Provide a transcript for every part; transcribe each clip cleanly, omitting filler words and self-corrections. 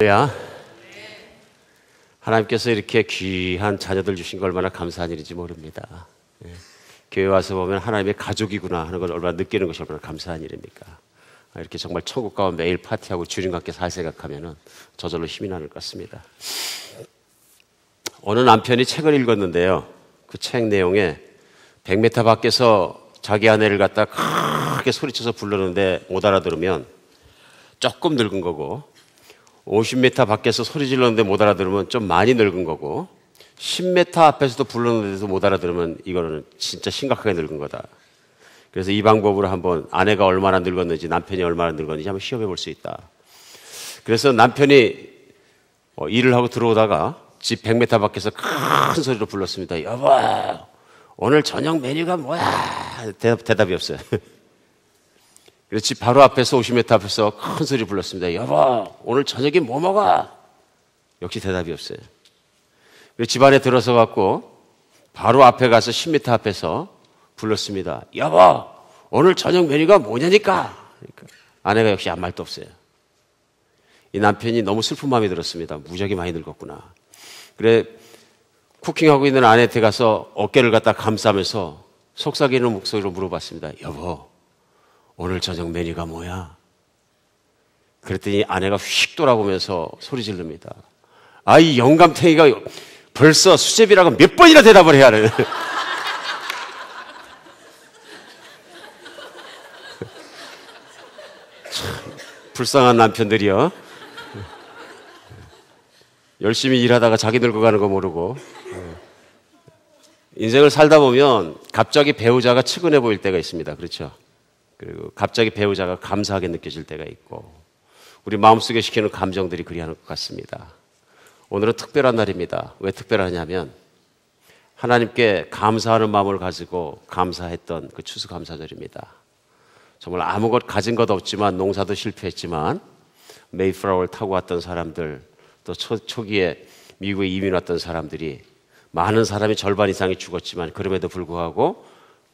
할렐루야. 하나님께서 이렇게 귀한 자녀들 주신 거 얼마나 감사한 일인지 모릅니다. 교회 와서 보면 하나님의 가족이구나 하는 걸 얼마나 느끼는 것이 얼마나 감사한 일입니까? 이렇게 정말 천국 가면 매일 파티하고 주님과 함께 살 생각하면 저절로 힘이 나는 것 같습니다. 어느 남편이 책을 읽었는데요. 그 책 내용에 100m 밖에서 자기 아내를 갖다 크게 소리쳐서 부르는데 못 알아들으면 조금 늙은 거고, 50m 밖에서 소리 질렀는데 못 알아들으면 좀 많이 늙은 거고, 10m 앞에서도 불렀는데도 못 알아들으면 이거는 진짜 심각하게 늙은 거다. 그래서 이 방법으로 한번 아내가 얼마나 늙었는지, 남편이 얼마나 늙었는지 한번 시험해 볼 수 있다. 그래서 남편이 일을 하고 들어오다가 집 100m 밖에서 큰 소리로 불렀습니다. 여보, 오늘 저녁 메뉴가 뭐야? 대답이 없어요. 그래서 집 바로 앞에서 50m 앞에서 큰 소리 불렀습니다. 여보, 오늘 저녁에 뭐 먹어? 역시 대답이 없어요. 그래서 집 안에 들어서 갖고 바로 앞에 가서 10m 앞에서 불렀습니다. 여보, 오늘 저녁 메뉴가 뭐냐니까? 그러니까 아내가 역시 아무 말도 없어요. 이 남편이 너무 슬픈 마음이 들었습니다. 무지하게 많이 늙었구나. 그래, 쿠킹하고 있는 아내한테 가서 어깨를 갖다 감싸면서 속삭이는 목소리로 물어봤습니다. 여보, 오늘 저녁 메뉴가 뭐야? 그랬더니 아내가 휙 돌아보면서 소리 지릅니다. 아, 이 영감탱이가 벌써 수제비라고 몇 번이나 대답을 해야 하네. 참 불쌍한 남편들이요. 열심히 일하다가 자기 늙어가는 거 모르고. 인생을 살다 보면 갑자기 배우자가 측은해 보일 때가 있습니다. 그렇죠? 그리고 갑자기 배우자가 감사하게 느껴질 때가 있고, 우리 마음속에 시키는 감정들이 그리하는 것 같습니다. 오늘은 특별한 날입니다. 왜 특별하냐면 하나님께 감사하는 마음을 가지고 감사했던 그 추수감사절입니다. 정말 아무것 가진 것 없지만, 농사도 실패했지만 메이플라워를 타고 왔던 사람들, 또 초기에 미국에 이민 왔던 사람들이, 많은 사람이 절반 이상이 죽었지만 그럼에도 불구하고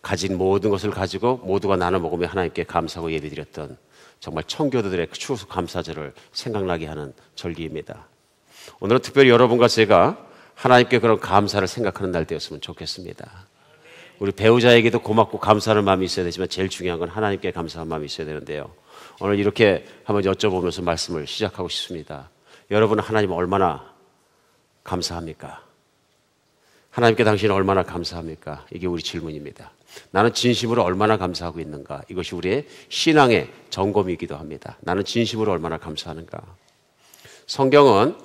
가진 모든 것을 가지고 모두가 나눠 먹으며 하나님께 감사하고 예배드렸던 정말 청교도들의 그 추수감사절을 생각나게 하는 절기입니다. 오늘은 특별히 여러분과 제가 하나님께 그런 감사를 생각하는 날 되었으면 좋겠습니다. 우리 배우자에게도 고맙고 감사하는 마음이 있어야 되지만 제일 중요한 건 하나님께 감사한 마음이 있어야 되는데요. 오늘 이렇게 한번 여쭤보면서 말씀을 시작하고 싶습니다. 여러분은 하나님 얼마나 감사합니까? 하나님께 당신은 얼마나 감사합니까? 이게 우리 질문입니다. 나는 진심으로 얼마나 감사하고 있는가? 이것이 우리의 신앙의 점검이기도 합니다. 나는 진심으로 얼마나 감사하는가? 성경은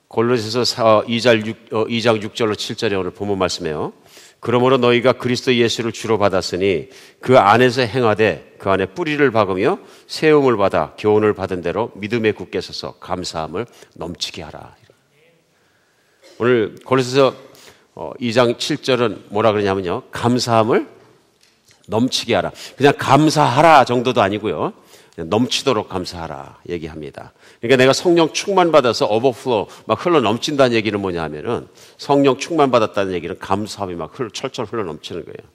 골로새서 2장 6절로 7절에 오늘 본문 말씀이에요. 그러므로 너희가 그리스도 예수를 주로 받았으니 그 안에서 행하되 그 안에 뿌리를 박으며 세움을 받아 교훈을 받은 대로 믿음에 굳게 서서 감사함을 넘치게 하라. 오늘 골로새서 2장 7절은 뭐라 그러냐면요, 감사함을 넘치게 하라. 그냥 감사하라 정도도 아니고요, 넘치도록 감사하라 얘기합니다. 그러니까 내가 성령 충만 받아서 오버플로우 막 흘러 넘친다는 얘기는 뭐냐 하면은, 성령 충만 받았다는 얘기는 감사함이 막 철철 흘러 넘치는 거예요.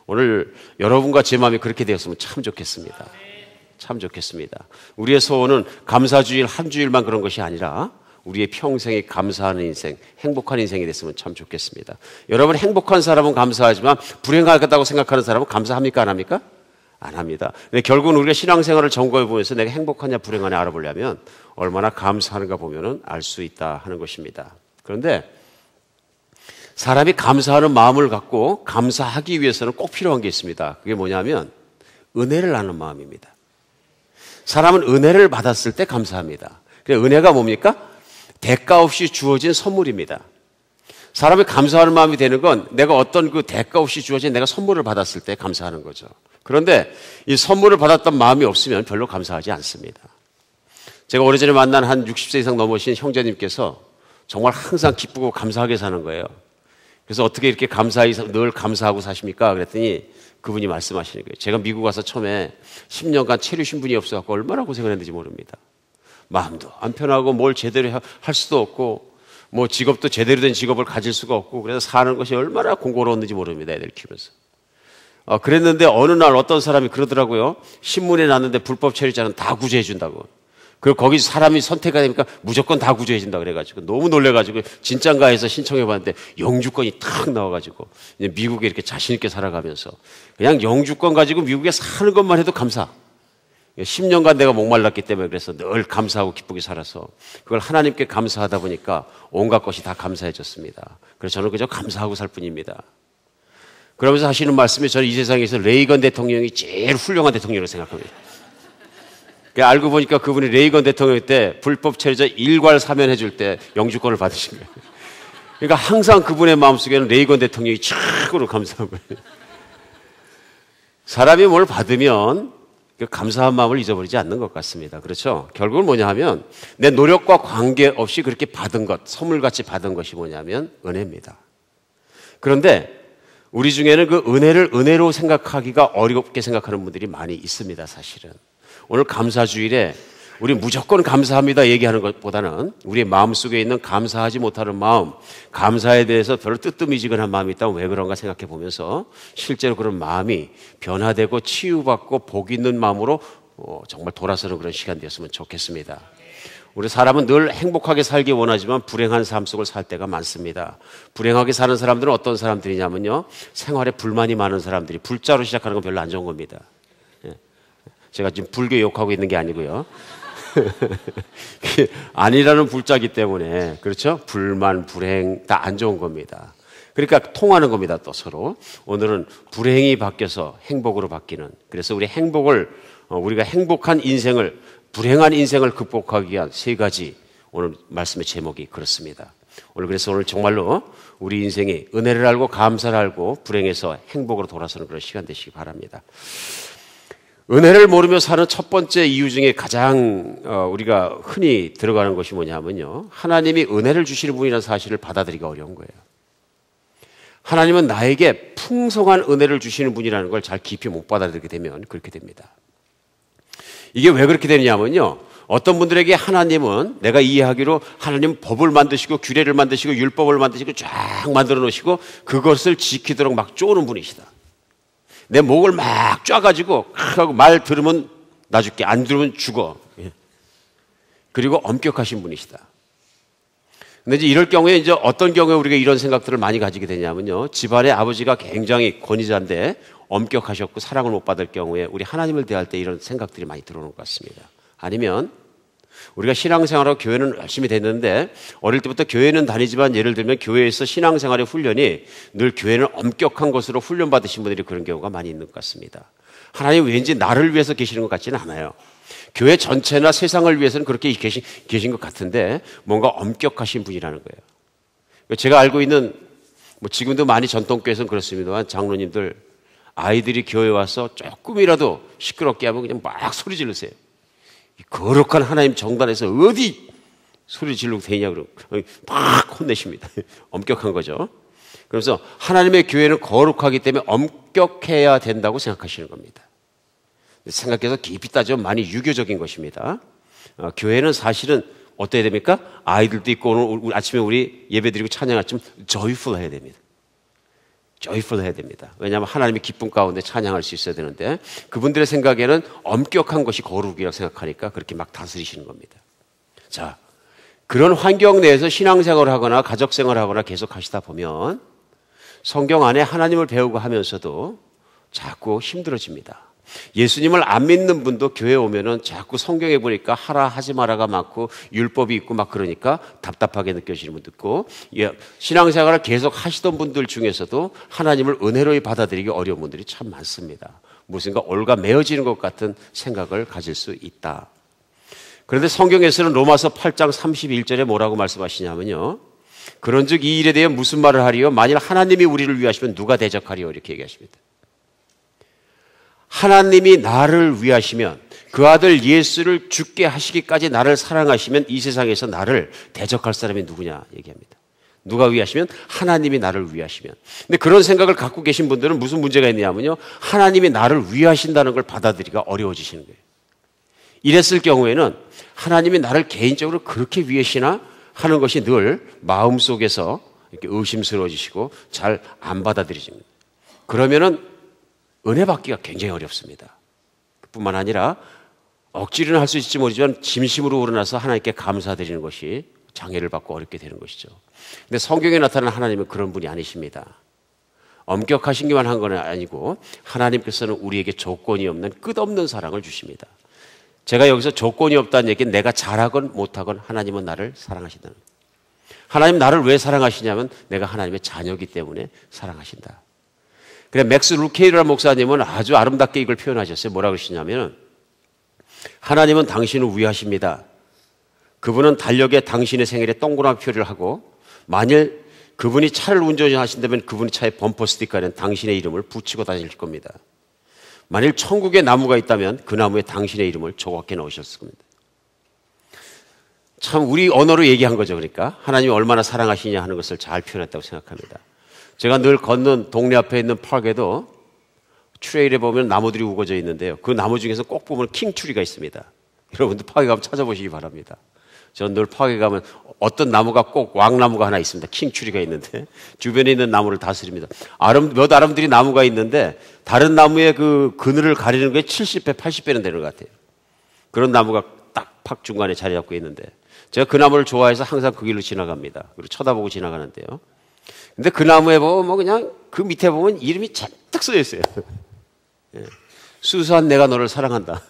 오늘 여러분과 제 마음이 그렇게 되었으면 참 좋겠습니다. 참 좋겠습니다. 우리의 소원은 감사주일 한 주일만 그런 것이 아니라 우리의 평생이 감사하는 인생, 행복한 인생이 됐으면 참 좋겠습니다. 여러분, 행복한 사람은 감사하지만 불행하다고 생각하는 사람은 감사합니까? 안 합니까? 안 합니다. 근데 결국은 우리가 신앙생활을 점검해 보면서 내가 행복하냐 불행하냐 알아보려면 얼마나 감사하는가 보면은 알 수 있다 하는 것입니다. 그런데 사람이 감사하는 마음을 갖고 감사하기 위해서는 꼭 필요한 게 있습니다. 그게 뭐냐면 은혜를 나누는 마음입니다. 사람은 은혜를 받았을 때 감사합니다. 그래서 은혜가 뭡니까? 대가 없이 주어진 선물입니다. 사람이 감사하는 마음이 되는 건 내가 어떤 그 대가 없이 주어진 내가 선물을 받았을 때 감사하는 거죠. 그런데 이 선물을 받았던 마음이 없으면 별로 감사하지 않습니다. 제가 오래전에 만난 한 60세 이상 넘으신 형제님께서 정말 항상 기쁘고 감사하게 사는 거예요. 그래서 어떻게 이렇게 늘 감사하고 사십니까? 그랬더니 그분이 말씀하시는 거예요. 제가 미국 와서 처음에 10년간 체류 신분이 없어서 얼마나 고생을 했는지 모릅니다. 마음도 안 편하고 뭘 제대로 할 수도 없고 뭐 직업도 제대로 된 직업을 가질 수가 없고, 그래서 사는 것이 얼마나 공고로웠는지 모릅니다. 애들 키우면서. 그랬는데 어느 날 어떤 사람이 그러더라고요. 신문에 났는데 불법 체류자는 다 구제해 준다고. 그리고 거기 사람이 선택이 되니까 무조건 다 구조해진다 그래가지고 너무 놀래가지고 진짠가 해서 신청해봤는데 영주권이 탁 나와가지고 이제 미국에 이렇게 자신있게 살아가면서 그냥 영주권 가지고 미국에 사는 것만 해도 감사. 10년간 내가 목말랐기 때문에 그래서 늘 감사하고 기쁘게 살아서 그걸 하나님께 감사하다 보니까 온갖 것이 다 감사해졌습니다. 그래서 저는 그저 감사하고 살 뿐입니다. 그러면서 하시는 말씀이 저는 이 세상에서 레이건 대통령이 제일 훌륭한 대통령으로 생각합니다. 알고 보니까 그분이 레이건 대통령 때 불법 체류자 일괄 사면 해줄 때 영주권을 받으신 거예요. 그러니까 항상 그분의 마음속에는 레이건 대통령이 최고로 감사한 거예요. 사람이 뭘 받으면 그 감사한 마음을 잊어버리지 않는 것 같습니다. 그렇죠? 결국은 뭐냐 하면 내 노력과 관계없이 그렇게 받은 것, 선물같이 받은 것이 뭐냐면 은혜입니다. 그런데 우리 중에는 그 은혜를 은혜로 생각하기가 어렵게 생각하는 분들이 많이 있습니다. 사실은. 오늘 감사주일에 우리 무조건 감사합니다 얘기하는 것보다는 우리의 마음속에 있는 감사하지 못하는 마음, 감사에 대해서 별로 뜨뜻미지근한 마음이 있다면 왜 그런가 생각해 보면서 실제로 그런 마음이 변화되고 치유받고 복 있는 마음으로 정말 돌아서는 그런 시간 되었으면 좋겠습니다. 우리 사람은 늘 행복하게 살기 원하지만 불행한 삶 속을 살 때가 많습니다. 불행하게 사는 사람들은 어떤 사람들이냐면요, 생활에 불만이 많은 사람들이, 불자로 시작하는 건 별로 안 좋은 겁니다. 제가 지금 불교 욕하고 있는 게 아니고요. 아니라는 불자기 때문에, 그렇죠? 불만, 불행 다 안 좋은 겁니다. 그러니까 통하는 겁니다. 또 서로 오늘은 불행이 바뀌어서 행복으로 바뀌는, 그래서 우리 행복을 우리가 행복한 인생을, 불행한 인생을 극복하기 위한 세 가지, 오늘 말씀의 제목이 그렇습니다. 그래서 오늘 정말로 우리 인생이 은혜를 알고 감사를 알고 불행에서 행복으로 돌아서는 그런 시간 되시기 바랍니다. 은혜를 모르며 사는 첫 번째 이유 중에 가장 우리가 흔히 들어가는 것이 뭐냐면요, 하나님이 은혜를 주시는 분이라는 사실을 받아들이기가 어려운 거예요. 하나님은 나에게 풍성한 은혜를 주시는 분이라는 걸 잘 깊이 못 받아들이게 되면 그렇게 됩니다. 이게 왜 그렇게 되느냐면요, 어떤 분들에게 하나님은, 내가 이해하기로 하나님 법을 만드시고 규례를 만드시고 율법을 만드시고 쫙 만들어 놓으시고 그것을 지키도록 막 쪼는 분이시다. 내 목을 막 쫙가지고 하고 말 들으면 나 줄게, 안 들으면 죽어. 그리고 엄격하신 분이시다. 근데 이제 이럴 경우에 이제 어떤 경우에 우리가 이런 생각들을 많이 가지게 되냐면요, 집안의 아버지가 굉장히 권위자인데 엄격하셨고 사랑을 못 받을 경우에 우리 하나님을 대할 때 이런 생각들이 많이 들어오는 것 같습니다. 아니면 우리가 신앙생활하고 교회는 열심히 됐는데 어릴 때부터 교회는 다니지만 예를 들면 교회에서 신앙생활의 훈련이 늘 교회는 엄격한 것으로 훈련받으신 분들이 그런 경우가 많이 있는 것 같습니다. 하나님 왠지 나를 위해서 계시는 것 같지는 않아요. 교회 전체나 세상을 위해서는 그렇게 계신 것 같은데 뭔가 엄격하신 분이라는 거예요. 제가 알고 있는, 지금도 많이 전통교회에서는 그렇습니다만, 장로님들 아이들이 교회 와서 조금이라도 시끄럽게 하면 그냥 막 소리 지르세요. 거룩한 하나님 정단에서 어디 소리 지르고 되냐고 막 혼내십니다. 엄격한 거죠. 그래서 하나님의 교회는 거룩하기 때문에 엄격해야 된다고 생각하시는 겁니다. 생각해서 깊이 따지면 많이 유교적인 것입니다. 교회는 사실은 어때야 됩니까? 아이들도 있고 오늘 아침에 우리 예배드리고 찬양할 좀 joyful 해야 됩니다. joyful 해야 됩니다. 왜냐하면 하나님의 기쁨 가운데 찬양할 수 있어야 되는데 그분들의 생각에는 엄격한 것이 거룩이라고 생각하니까 그렇게 막 다스리시는 겁니다. 자, 그런 환경 내에서 신앙생활을 하거나 가족생활을 하거나 계속 하시다 보면 성경 안에 하나님을 배우고 하면서도 자꾸 힘들어집니다. 예수님을 안 믿는 분도 교회에 오면은 자꾸 성경에 보니까 하라 하지 마라가 많고 율법이 있고 막 그러니까 답답하게 느껴지는 분도 있고, 신앙생활을 계속 하시던 분들 중에서도 하나님을 은혜로이 받아들이기 어려운 분들이 참 많습니다. 무슨가 올가매어지는 것 같은 생각을 가질 수 있다. 그런데 성경에서는 로마서 8장 31절에 뭐라고 말씀하시냐면요, 그런즉 이 일에 대해 무슨 말을 하리요? 만일 하나님이 우리를 위하시면 누가 대적하리요? 이렇게 얘기하십니다. 하나님이 나를 위하시면, 그 아들 예수를 죽게 하시기까지 나를 사랑하시면 이 세상에서 나를 대적할 사람이 누구냐 얘기합니다. 누가 위하시면? 하나님이 나를 위하시면. 근데 그런 생각을 갖고 계신 분들은 무슨 문제가 있냐면요, 하나님이 나를 위하신다는 걸 받아들이기가 어려워지시는 거예요. 이랬을 경우에는 하나님이 나를 개인적으로 그렇게 위하시나 하는 것이 늘 마음속에서 이렇게 의심스러워지시고 잘 안 받아들여집니다. 그러면은 은혜 받기가 굉장히 어렵습니다. 뿐만 아니라 억지로는 할 수 있을지 모르지만 진심으로 우러나서 하나님께 감사드리는 것이 장애를 받고 어렵게 되는 것이죠. 근데 성경에 나타나는 하나님은 그런 분이 아니십니다. 엄격하신기만 한 건 아니고 하나님께서는 우리에게 조건이 없는 끝없는 사랑을 주십니다. 제가 여기서 조건이 없다는 얘기는 내가 잘하건 못하건 하나님은 나를 사랑하신다는 거예요. 하나님 나를 왜 사랑하시냐면 내가 하나님의 자녀이기 때문에 사랑하신다. 그래 맥스 루케이르라는 목사님은 아주 아름답게 이걸 표현하셨어요. 뭐라고 그러시냐면 하나님은 당신을 위하십니다. 그분은 달력에 당신의 생일에 동그라미 표를 하고 만일 그분이 차를 운전하신다면 그분의 차에 범퍼 스티커에는 당신의 이름을 붙이고 다닐 겁니다. 만일 천국에 나무가 있다면 그 나무에 당신의 이름을 조각해 넣으셨을 겁니다. 참 우리 언어로 얘기한 거죠. 그러니까 하나님이 얼마나 사랑하시냐 하는 것을 잘 표현했다고 생각합니다. 제가 늘 걷는 동네 앞에 있는 파크에도 트레일에 보면 나무들이 우거져 있는데요. 그 나무 중에서 꼭 보면 킹트리가 있습니다. 여러분들 파크에 가면 찾아보시기 바랍니다. 전 늘 파크에 가면 어떤 나무가 꼭 왕나무가 하나 있습니다. 킹트리가 있는데 주변에 있는 나무를 다스립니다. 몇 아름드리 나무가 있는데 다른 나무의 그 그늘을 가리는 게 70배, 80배는 되는 것 같아요. 그런 나무가 딱 팍 중간에 자리 잡고 있는데 제가 그 나무를 좋아해서 항상 그 길로 지나갑니다. 그리고 쳐다보고 지나가는데요. 근데 그 나무에 보면 뭐 그냥 그 밑에 보면 이름이 잔뜩 써져 있어요. 예. 수수한 내가 너를 사랑한다.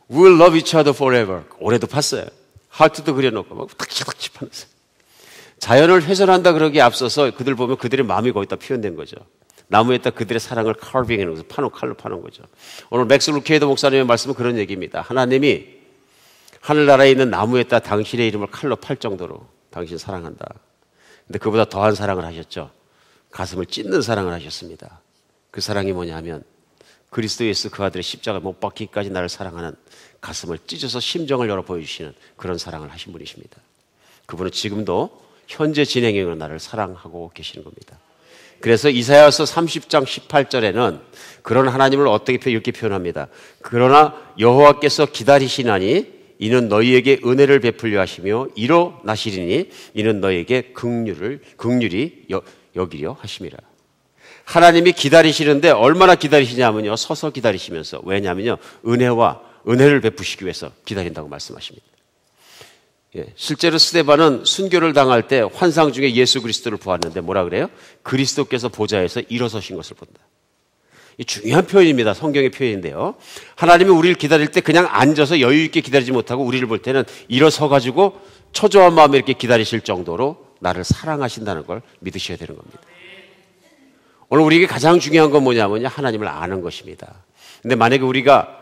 We'll love each other forever. 올해도 팠어요. 하트도 그려놓고 막 탁탁 짚어놨어요. 자연을 훼손한다 그러기에 앞서서 그들 보면 그들의 마음이 거기다 표현된 거죠. 나무에다 그들의 사랑을 칼빙해놓은 거죠. 칼로 파는 거죠. 오늘 맥스 루케이더 목사님의 말씀은 그런 얘기입니다. 하나님이 하늘나라에 있는 나무에다 당신의 이름을 칼로 팔 정도로 당신 사랑한다. 근데 그보다 더한 사랑을 하셨죠. 가슴을 찢는 사랑을 하셨습니다. 그 사랑이 뭐냐 하면 그리스도 예수 그 아들의 십자가 못 박히기까지 나를 사랑하는 가슴을 찢어서 심정을 열어 보여주시는 그런 사랑을 하신 분이십니다. 그분은 지금도 현재 진행형으로 나를 사랑하고 계시는 겁니다. 그래서 이사야서 30장 18절에는 그런 하나님을 어떻게 이렇게 표현합니다. 그러나 여호와께서 기다리시나니 이는 너희에게 은혜를 베풀려 하시며 일어나시리니 이는 너희에게 긍휼히 여기려 하심이라. 하나님이 기다리시는데 얼마나 기다리시냐면요. 서서 기다리시면서. 왜냐하면요. 은혜를 베푸시기 위해서 기다린다고 말씀하십니다. 예, 실제로 스데반은 순교를 당할 때 환상 중에 예수 그리스도를 보았는데 뭐라 그래요? 그리스도께서 보좌에서 일어서신 것을 본다. 이 중요한 표현입니다. 성경의 표현인데요. 하나님이 우리를 기다릴 때 그냥 앉아서 여유 있게 기다리지 못하고 우리를 볼 때는 일어서 가지고 초조한 마음에 이렇게 기다리실 정도로 나를 사랑하신다는 걸 믿으셔야 되는 겁니다. 오늘 우리에게 가장 중요한 건 뭐냐면요. 하나님을 아는 것입니다. 근데 만약에 우리가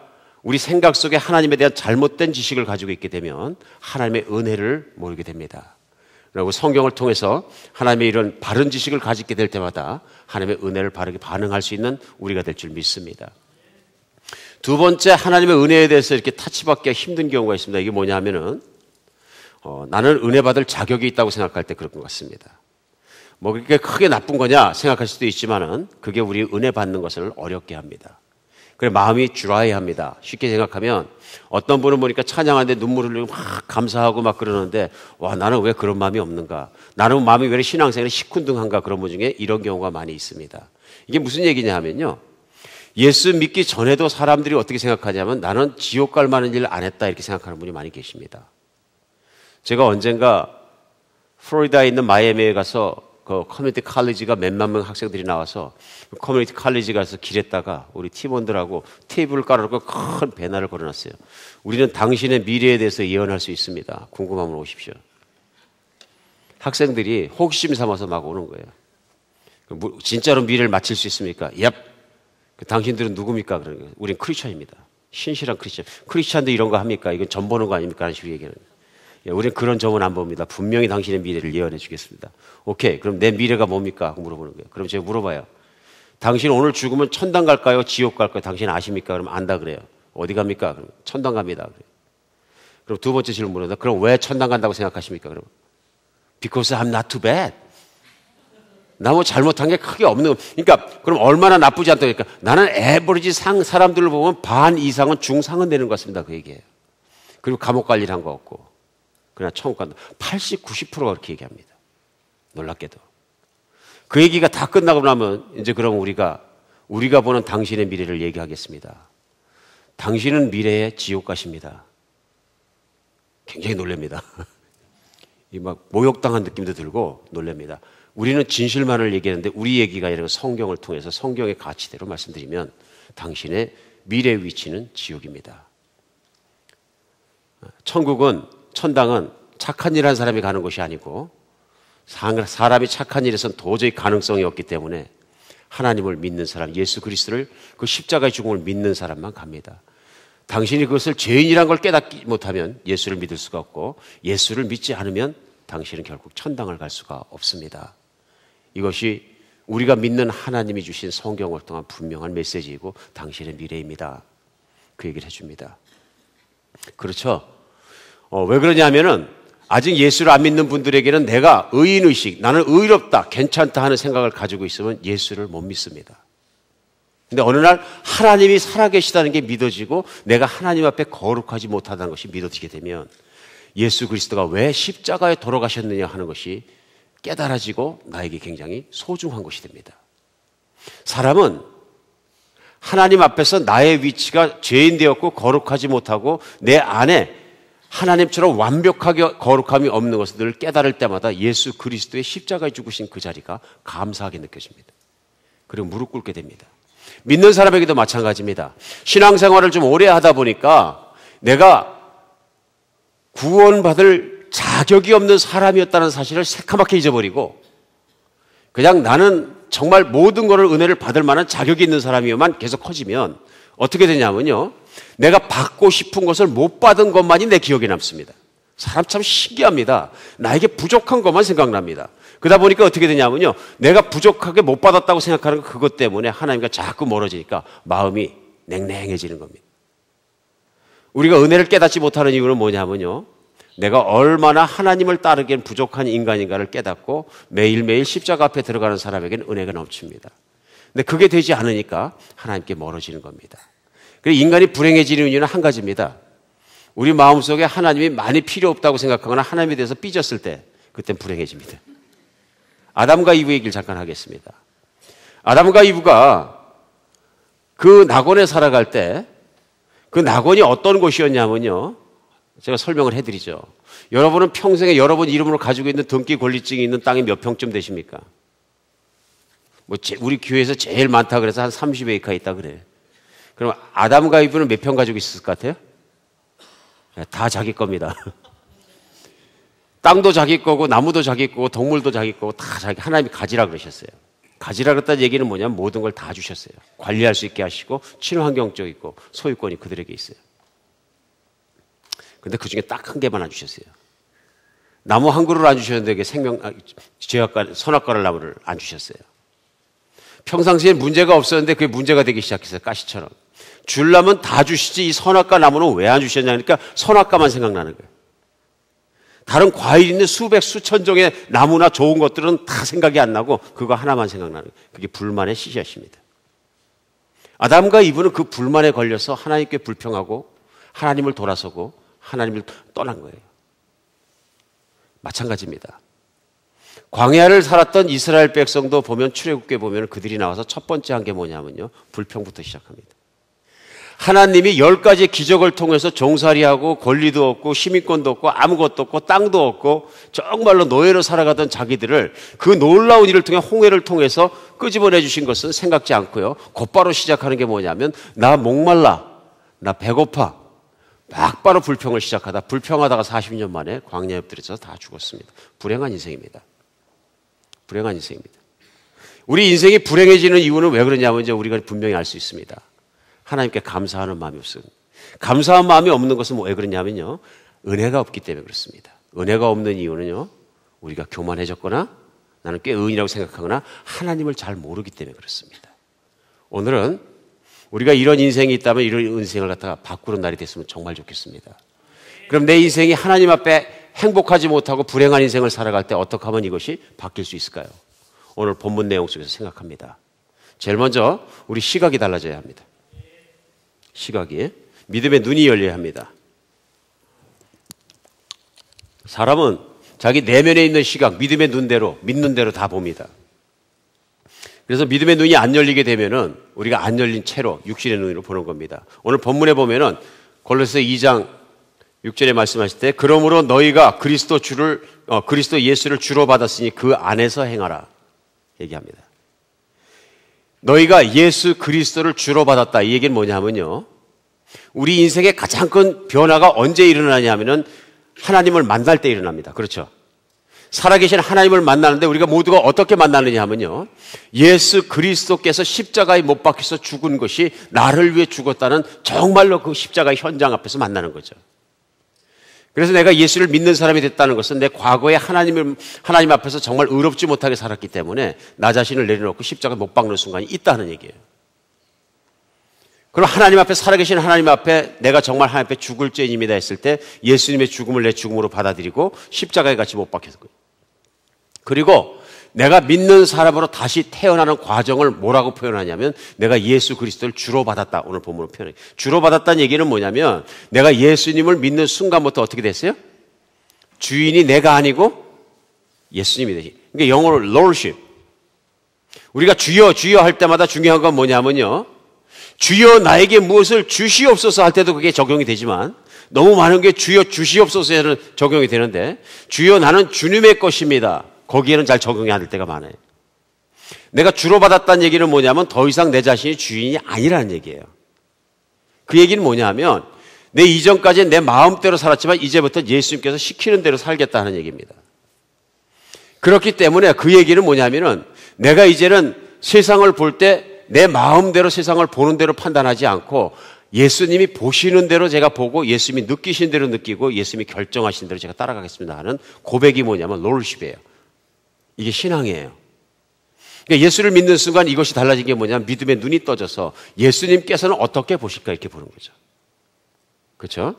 우리 생각 속에 하나님에 대한 잘못된 지식을 가지고 있게 되면 하나님의 은혜를 모르게 됩니다. 그리고 성경을 통해서 하나님의 이런 바른 지식을 가지게 될 때마다 하나님의 은혜를 바르게 반응할 수 있는 우리가 될 줄 믿습니다. 두 번째, 하나님의 은혜에 대해서 이렇게 타치받기가 힘든 경우가 있습니다. 이게 뭐냐 하면은 나는 은혜 받을 자격이 있다고 생각할 때 그런 것 같습니다. 뭐 그렇게 크게 나쁜 거냐 생각할 수도 있지만은 그게 우리 은혜 받는 것을 어렵게 합니다. 그래 마음이 드라이합니다. 쉽게 생각하면 어떤 분은 보니까 찬양하는데 눈물을 흘리고 막 감사하고 막 그러는데 와 나는 왜 그런 마음이 없는가? 나는 마음이 왜 신앙생활이 시큰둥한가? 그런 분 중에 이런 경우가 많이 있습니다. 이게 무슨 얘기냐 하면요. 예수 믿기 전에도 사람들이 어떻게 생각하냐면 나는 지옥 갈 만한 일 안 했다 이렇게 생각하는 분이 많이 계십니다. 제가 언젠가 플로리다에 있는 마이애미에 가서 그 커뮤니티 칼리지가 몇만 명 학생들이 나와서 커뮤니티 칼리지 가서 길에다가 우리 팀원들하고 테이블을 깔아놓고 큰 배너를 걸어놨어요. 우리는 당신의 미래에 대해서 예언할 수 있습니다. 궁금하면 오십시오. 학생들이 호기심 삼아서 막 오는 거예요. 진짜로 미래를 맞힐 수 있습니까? 얍. 당신들은 누굽니까? 그러는 거예요. 우린 크리스천입니다. 신실한 크리스천. 크리스천도 이런 거 합니까? 이건 점 보는 거 아닙니까? 하는 식으로 얘기하는 거예요. 우리는 그런 점은 안 봅니다. 분명히 당신의 미래를 예언해 주겠습니다. 오케이. 그럼 내 미래가 뭡니까? 하고 물어보는 거예요. 그럼 제가 물어봐요. 당신 오늘 죽으면 천당 갈까요? 지옥 갈까요? 당신 아십니까? 그럼 안다 그래요. 어디 갑니까? 그럼 천당 갑니다. 그래요. 그럼 두 번째 질문 물어다. 그럼 왜 천당 간다고 생각하십니까? 그럼 Because I'm not too bad. 나 뭐 잘못한 게 크게 없는 거. 그러니까 그럼 얼마나 나쁘지 않다. 그러니까 나는 에버리지 사람들을 보면 반 이상은 중상은 되는 것 같습니다. 그 얘기예요. 그리고 감옥 갈 일 한 거 없고. 그러나 천국 간다. 80, 90%가 그렇게 얘기합니다. 놀랍게도. 그 얘기가 다 끝나고 나면 이제 그럼 우리가 보는 당신의 미래를 얘기하겠습니다. 당신은 미래의 지옥 가십니다. 굉장히 놀랍니다. 이 막 모욕당한 느낌도 들고 놀랍니다. 우리는 진실만을 얘기하는데 우리 얘기가 아니라 성경을 통해서 성경의 가치대로 말씀드리면 당신의 미래 위치는 지옥입니다. 천국은, 천당은 착한 일 한 사람이 가는 곳이 아니고 사람이 착한 일에선 도저히 가능성이 없기 때문에 하나님을 믿는 사람, 예수 그리스도를, 그 십자가의 죽음을 믿는 사람만 갑니다. 당신이 그것을 죄인이란 걸 깨닫지 못하면 예수를 믿을 수가 없고, 예수를 믿지 않으면 당신은 결국 천당을 갈 수가 없습니다. 이것이 우리가 믿는 하나님이 주신 성경을 통한 분명한 메시지이고 당신의 미래입니다. 그 얘기를 해줍니다. 그렇죠? 왜 그러냐면은 아직 예수를 안 믿는 분들에게는 내가 의인의식, 나는 의롭다, 괜찮다 하는 생각을 가지고 있으면 예수를 못 믿습니다. 근데 어느 날 하나님이 살아계시다는 게 믿어지고 내가 하나님 앞에 거룩하지 못하다는 것이 믿어지게 되면 예수 그리스도가 왜 십자가에 돌아가셨느냐 하는 것이 깨달아지고 나에게 굉장히 소중한 것이 됩니다. 사람은 하나님 앞에서 나의 위치가 죄인 되었고 거룩하지 못하고 내 안에 하나님처럼 완벽하게 거룩함이 없는 것을 늘 깨달을 때마다 예수 그리스도의 십자가에 죽으신 그 자리가 감사하게 느껴집니다. 그리고 무릎 꿇게 됩니다. 믿는 사람에게도 마찬가지입니다. 신앙생활을 좀 오래 하다 보니까 내가 구원받을 자격이 없는 사람이었다는 사실을 새카맣게 잊어버리고 그냥 나는 정말 모든 것을 은혜를 받을 만한 자격이 있는 사람이어만 계속 커지면 어떻게 되냐면요, 내가 받고 싶은 것을 못 받은 것만이 내 기억에 남습니다. 사람 참 신기합니다. 나에게 부족한 것만 생각납니다. 그러다 보니까 어떻게 되냐면요, 내가 부족하게 못 받았다고 생각하는 그것 때문에 하나님과 자꾸 멀어지니까 마음이 냉랭해지는 겁니다. 우리가 은혜를 깨닫지 못하는 이유는 뭐냐면요, 내가 얼마나 하나님을 따르기엔 부족한 인간인가를 깨닫고 매일매일 십자가 앞에 들어가는 사람에게는 은혜가 넘칩니다. 근데 그게 되지 않으니까 하나님께 멀어지는 겁니다. 그래서 인간이 불행해지는 이유는 한 가지입니다. 우리 마음속에 하나님이 많이 필요 없다고 생각하거나 하나님에 대해서 삐졌을 때 그땐 불행해집니다. 아담과 이브 얘기를 잠깐 하겠습니다. 아담과 이브가 그 낙원에 살아갈 때 그 낙원이 어떤 곳이었냐면요, 제가 설명을 해드리죠. 여러분은 평생에 여러분 이름으로 가지고 있는 등기 권리증이 있는 땅이 몇 평쯤 되십니까? 우리 교회에서 제일 많다 그래서 한 30에이커 있다 그래. 그럼 아담과 이브는 몇 평 가지고 있을 것 같아요? 다 자기 겁니다. 땅도 자기 거고 나무도 자기 거고 동물도 자기 거고 다 자기, 하나님이 가지라 그러셨어요. 가지라 그랬다는 얘기는 뭐냐면 모든 걸 다 주셨어요. 관리할 수 있게 하시고 친환경적 있고 소유권이 그들에게 있어요. 근데 그 중에 딱 한 개만 안 주셨어요. 나무 한 그루를 안 주셨는데 선악과를 나무를 안 주셨어요. 평상시에 문제가 없었는데 그게 문제가 되기 시작했어요. 가시처럼. 주려면 다 주시지 이 선악과 나무는 왜 안 주셨냐 하니까 선악과만 생각나는 거예요. 다른 과일 있는 수백 수천 종의 나무나 좋은 것들은 다 생각이 안 나고 그거 하나만 생각나는 거예요. 그게 불만의 씨앗입니다. 아담과 이브는 그 불만에 걸려서 하나님께 불평하고 하나님을 돌아서고 하나님을 떠난 거예요. 마찬가지입니다. 광야를 살았던 이스라엘 백성도 보면 출애굽기에 보면 그들이 나와서 첫 번째 한 게 뭐냐면요, 불평부터 시작합니다. 하나님이 10가지 기적을 통해서 종살이하고 권리도 없고 시민권도 없고 아무것도 없고 땅도 없고 정말로 노예로 살아가던 자기들을 그 놀라운 일을 통해 홍해를 통해서 끄집어내 주신 것은 생각지 않고요, 곧바로 시작하는 게 뭐냐면 나 목말라, 나 배고파, 막바로 불평을 시작하다 불평하다가 40년 만에 광야에 엎드려서 다 죽었습니다. 불행한 인생입니다. 불행한 인생입니다. 우리 인생이 불행해지는 이유는 왜 그러냐면 이제 우리가 분명히 알 수 있습니다. 하나님께 감사하는 마음이 없어요. 감사한 마음이 없는 것은 왜 그러냐면요, 은혜가 없기 때문에 그렇습니다. 은혜가 없는 이유는요, 우리가 교만해졌거나 나는 꽤 의인이라고 생각하거나 하나님을 잘 모르기 때문에 그렇습니다. 오늘은 우리가 이런 인생이 있다면 이런 인생을 갖다가 바꾸는 날이 됐으면 정말 좋겠습니다. 그럼 내 인생이 하나님 앞에 행복하지 못하고 불행한 인생을 살아갈 때 어떻게 하면 이것이 바뀔 수 있을까요? 오늘 본문 내용 속에서 생각합니다. 제일 먼저 우리 시각이 달라져야 합니다. 시각이, 믿음의 눈이 열려야 합니다. 사람은 자기 내면에 있는 시각, 믿음의 눈대로, 믿는 대로 다 봅니다. 그래서 믿음의 눈이 안 열리게 되면은 우리가 안 열린 채로 육신의 눈으로 보는 겁니다. 오늘 본문에 보면은 골로새 2장 6절에 말씀하실 때 그러므로 너희가 그리스도 예수를 주로 받았으니 그 안에서 행하라 얘기합니다. 너희가 예수 그리스도를 주로 받았다. 이 얘기는 뭐냐면요. 우리 인생의 가장 큰 변화가 언제 일어나냐면은 하나님을 만날 때 일어납니다. 그렇죠? 살아계신 하나님을 만나는데 우리가 모두가 어떻게 만나느냐 하면요. 예수 그리스도께서 십자가에 못 박혀서 죽은 것이 나를 위해 죽었다는 정말로 그 십자가의 현장 앞에서 만나는 거죠. 그래서 내가 예수를 믿는 사람이 됐다는 것은 내 과거에 하나님 앞에서 정말 의롭지 못하게 살았기 때문에 나 자신을 내려놓고 십자가에 못 박는 순간이 있다는 얘기예요. 그럼 하나님 앞에 살아계신 하나님 앞에 내가 정말 하나님 앞에 죽을 죄인입니다 했을 때 예수님의 죽음을 내 죽음으로 받아들이고 십자가에 같이 못 박혀서 그리고 내가 믿는 사람으로 다시 태어나는 과정을 뭐라고 표현하냐면 내가 예수 그리스도를 주로 받았다. 오늘 본문으로 표현해요. 주로 받았다는 얘기는 뭐냐면 내가 예수님을 믿는 순간부터 어떻게 됐어요? 주인이 내가 아니고 예수님이 되지. 그러니까 영어로 Lordship. 우리가 주여 주여 할 때마다 중요한 건 뭐냐면요. 주여 나에게 무엇을 주시옵소서 할 때도 그게 적용이 되지만 너무 많은 게 주여 주시옵소서에는 적용이 되는데 주여 나는 주님의 것입니다. 거기에는 잘 적용이 안 될 때가 많아요. 내가 주로 받았다는 얘기는 뭐냐면 더 이상 내 자신이 주인이 아니라는 얘기예요. 그 얘기는 뭐냐면 내 이전까지는 내 마음대로 살았지만 이제부터 예수님께서 시키는 대로 살겠다는 얘기입니다. 그렇기 때문에 그 얘기는 뭐냐면은 내가 이제는 세상을 볼 때 내 마음대로 세상을 보는 대로 판단하지 않고 예수님이 보시는 대로 제가 보고 예수님이 느끼신 대로 느끼고 예수님이 결정하신 대로 제가 따라가겠습니다 하는 고백이 뭐냐면 롤십이에요. 이게 신앙이에요. 그러니까 예수를 믿는 순간 이것이 달라진 게 뭐냐면 믿음의 눈이 떠져서 예수님께서는 어떻게 보실까 이렇게 보는 거죠. 그렇죠?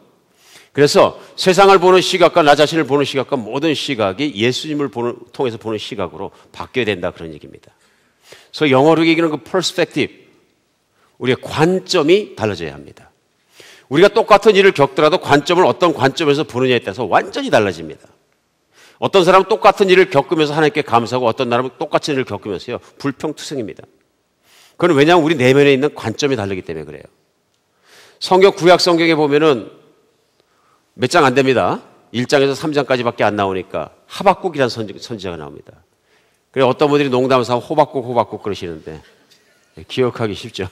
그래서 세상을 보는 시각과 나 자신을 보는 시각과 모든 시각이 예수님을 통해서 보는 시각으로 바뀌어야 된다 그런 얘기입니다. 그래서 영어로 얘기하는 그 perspective, 우리의 관점이 달라져야 합니다. 우리가 똑같은 일을 겪더라도 관점을 어떤 관점에서 보느냐에 따라서 완전히 달라집니다. 어떤 사람은 똑같은 일을 겪으면서 하나님께 감사하고 어떤 사람은 똑같은 일을 겪으면서요 불평투성입니다. 그건 왜냐하면 우리 내면에 있는 관점이 다르기 때문에 그래요. 성경 구약 성경에 보면은 몇 장 안 됩니다. 1장에서 3장까지밖에 안 나오니까 하박국이라는 선지자가 나옵니다. 그래 어떤 분들이 농담해서 호박국 그러시는데 기억하기 쉽죠.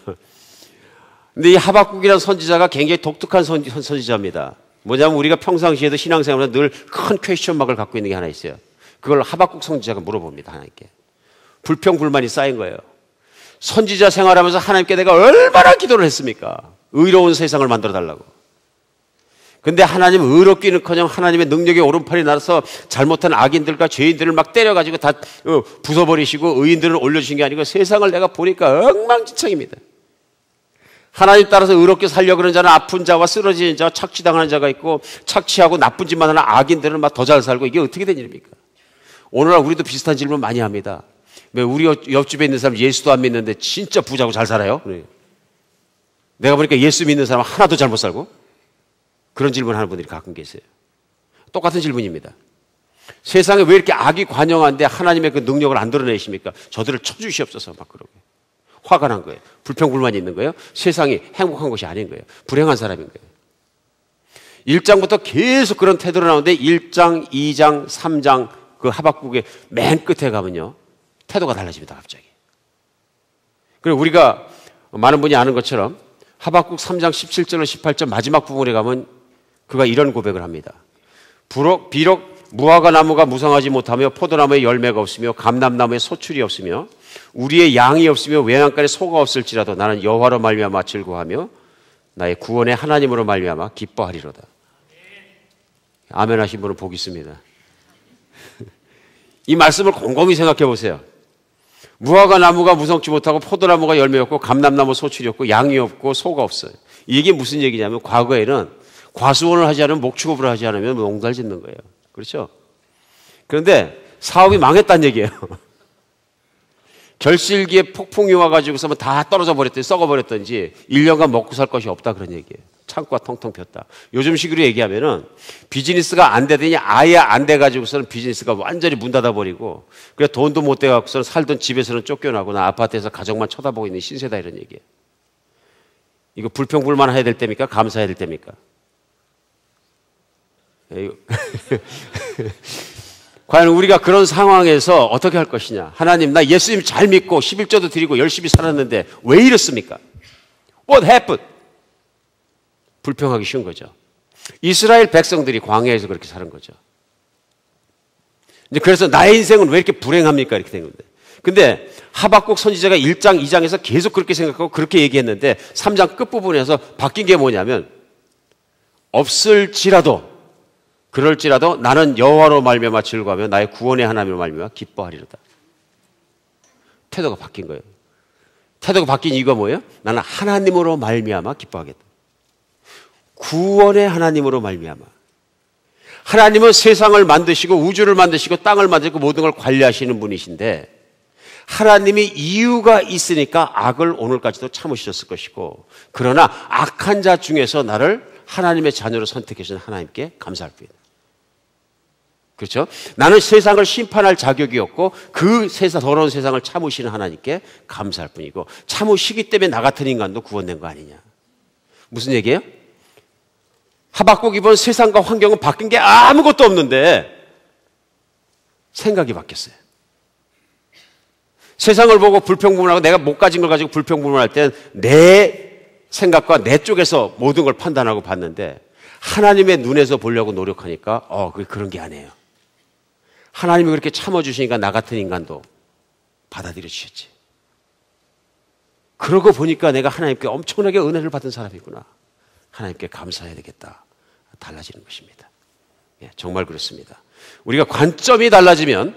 근데 이 하박국이라는 선지자가 굉장히 독특한 선지자입니다. 뭐냐면 우리가 평상시에도 신앙생활에서 늘 큰 퀘스천 마크를 갖고 있는 게 하나 있어요. 그걸 하박국 선지자가 물어봅니다. 하나님께. 불평불만이 쌓인 거예요. 선지자 생활하면서 하나님께 내가 얼마나 기도를 했습니까? 의로운 세상을 만들어 달라고. 근데 하나님 의롭기는커녕 하나님의 능력의 오른팔이 날아서 잘못한 악인들과 죄인들을 막 때려가지고 다 부숴버리시고 의인들을 올려주신 게 아니고 세상을 내가 보니까 엉망진창입니다. 하나님 따라서 의롭게 살려고 그러는 자는 아픈 자와 쓰러지는 자와 착취당하는 자가 있고 착취하고 나쁜 짓만 하는 악인들은 막 더 잘 살고 이게 어떻게 된 일입니까? 오늘날 우리도 비슷한 질문 많이 합니다. 왜 우리 옆집에 있는 사람 예수도 안 믿는데 진짜 부자고 잘 살아요? 내가 보니까 예수 믿는 사람 하나도 잘못 살고 그런 질문을 하는 분들이 가끔 계세요. 똑같은 질문입니다. 세상에 왜 이렇게 악이 관영한데 하나님의 그 능력을 안 드러내십니까? 저들을 쳐주시옵소서 막 그러고 화가 난 거예요. 불평불만이 있는 거예요. 세상이 행복한 것이 아닌 거예요. 불행한 사람인 거예요. 1장부터 계속 그런 태도로 나오는데 1장, 2장, 3장 그 하박국의 맨 끝에 가면요. 태도가 달라집니다. 갑자기. 그리고 우리가 많은 분이 아는 것처럼 하박국 3장 17절로 18절 마지막 부분에 가면 그가 이런 고백을 합니다. 비록 무화과 나무가 무성하지 못하며 포도나무에 열매가 없으며 감람나무에 소출이 없으며 우리의 양이 없으며 외양간에 소가 없을지라도 나는 여호와로 말미암아 즐거워하며 나의 구원의 하나님으로 말미암아 기뻐하리로다. 아멘 하신 분은 복 있습니다. 이 말씀을 곰곰이 생각해 보세요. 무화과 나무가 무성치 못하고 포도나무가 열매 없고 감람나무 소출이 없고 양이 없고 소가 없어요. 이게 무슨 얘기냐면 과거에는 과수원을 하지 않으면 목축업을 하지 않으면 농사를 짓는 거예요. 그렇죠? 그런데 사업이 망했다는 얘기예요. 결실기에 폭풍이 와가지고서 다 떨어져 버렸든지 썩어 버렸든지 1년간 먹고 살 것이 없다 그런 얘기예요. 창고가 텅텅 폈다. 요즘식으로 얘기하면은 비즈니스가 안 되더니 아예 안 돼가지고서는 비즈니스가 완전히 문 닫아버리고 그래 돈도 못 돼갖고서는 살던 집에서는 쫓겨나고 나 아파트에서 가족만 쳐다보고 있는 신세다 이런 얘기예요. 이거 불평불만 해야 될 때입니까? 감사해야 될 때입니까? 과연 우리가 그런 상황에서 어떻게 할 것이냐? 하나님, 나 예수님 잘 믿고 11조도 드리고 열심히 살았는데 왜 이렇습니까? What happened? 불평하기 쉬운 거죠. 이스라엘 백성들이 광야에서 그렇게 사는 거죠. 이제 그래서 나의 인생은 왜 이렇게 불행합니까? 이렇게 된 건데. 근데 하박국 선지자가 1장, 2장에서 계속 그렇게 생각하고 그렇게 얘기했는데 3장 끝부분에서 바뀐 게 뭐냐면 없을지라도 그럴지라도 나는 여호와로 말미암아 즐거워하며 나의 구원의 하나님으로 말미암아 기뻐하리로다. 태도가 바뀐 거예요. 태도가 바뀐 이유가 뭐예요? 나는 하나님으로 말미암아 기뻐하겠다. 구원의 하나님으로 말미암아. 하나님은 세상을 만드시고 우주를 만드시고 땅을 만드시고 모든 걸 관리하시는 분이신데 하나님이 이유가 있으니까 악을 오늘까지도 참으셨을 것이고 그러나 악한 자 중에서 나를 하나님의 자녀로 선택해 주신 하나님께 감사할 뿐이다. 그렇죠? 나는 세상을 심판할 자격이 없고 그 세상 더러운 세상을 참으시는 하나님께 감사할 뿐이고 참으시기 때문에 나 같은 인간도 구원된 거 아니냐. 무슨 얘기예요? 하박국이 본 세상과 환경은 바뀐 게 아무것도 없는데 생각이 바뀌었어요. 세상을 보고 불평불만하고 내가 못 가진 걸 가지고 불평불만할 땐 내 생각과 내 쪽에서 모든 걸 판단하고 봤는데 하나님의 눈에서 보려고 노력하니까 그게 그런 게 아니에요. 하나님이 그렇게 참아주시니까 나 같은 인간도 받아들여 주셨지. 그러고 보니까 내가 하나님께 엄청나게 은혜를 받은 사람이구나. 하나님께 감사해야 되겠다. 달라지는 것입니다. 예, 정말 그렇습니다. 우리가 관점이 달라지면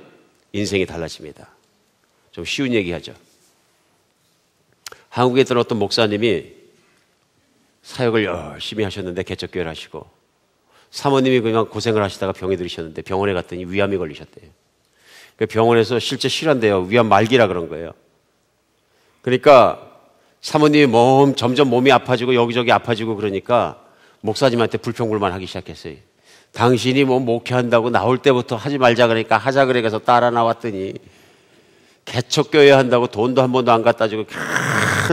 인생이 달라집니다. 좀 쉬운 얘기하죠. 한국에 있던 어떤 목사님이 사역을 열심히 하셨는데 개척교회를 하시고 사모님이 그냥 고생을 하시다가 병이 들으셨는데 병원에 갔더니 위암이 걸리셨대요. 병원에서 실제 실한데요. 위암 말기라 그런 거예요. 그러니까 사모님이 점점 몸이 아파지고 여기저기 아파지고 그러니까 목사님한테 불평불만 하기 시작했어요. 당신이 뭐 목회한다고 나올 때부터 하지 말자 그러니까 하자 그래 가서 따라 나왔더니 개척교회 한다고 돈도 한 번도 안 갖다 주고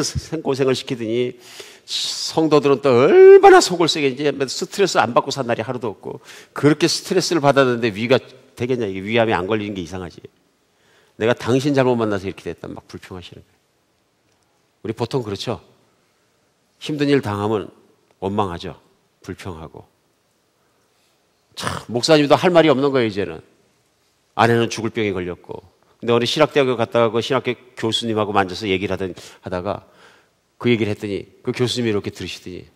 생고생을 시키더니 성도들은 또 얼마나 속을 쓰겠지. 스트레스 안 받고 산 날이 하루도 없고 그렇게 스트레스를 받았는데 위가 되겠냐. 이게 위암이 안 걸리는 게 이상하지. 내가 당신 잘못 만나서 이렇게 됐다 막 불평하시는 거예요. 우리 보통 그렇죠. 힘든 일 당하면 원망하죠. 불평하고. 참 목사님도 할 말이 없는 거예요. 이제는 아내는 죽을 병에 걸렸고 근데 어느 신학대학에 갔다가 그 신학교 교수님하고 만져서 얘기를 하다가 그 얘기를 했더니 그 교수님이 이렇게 들으시더니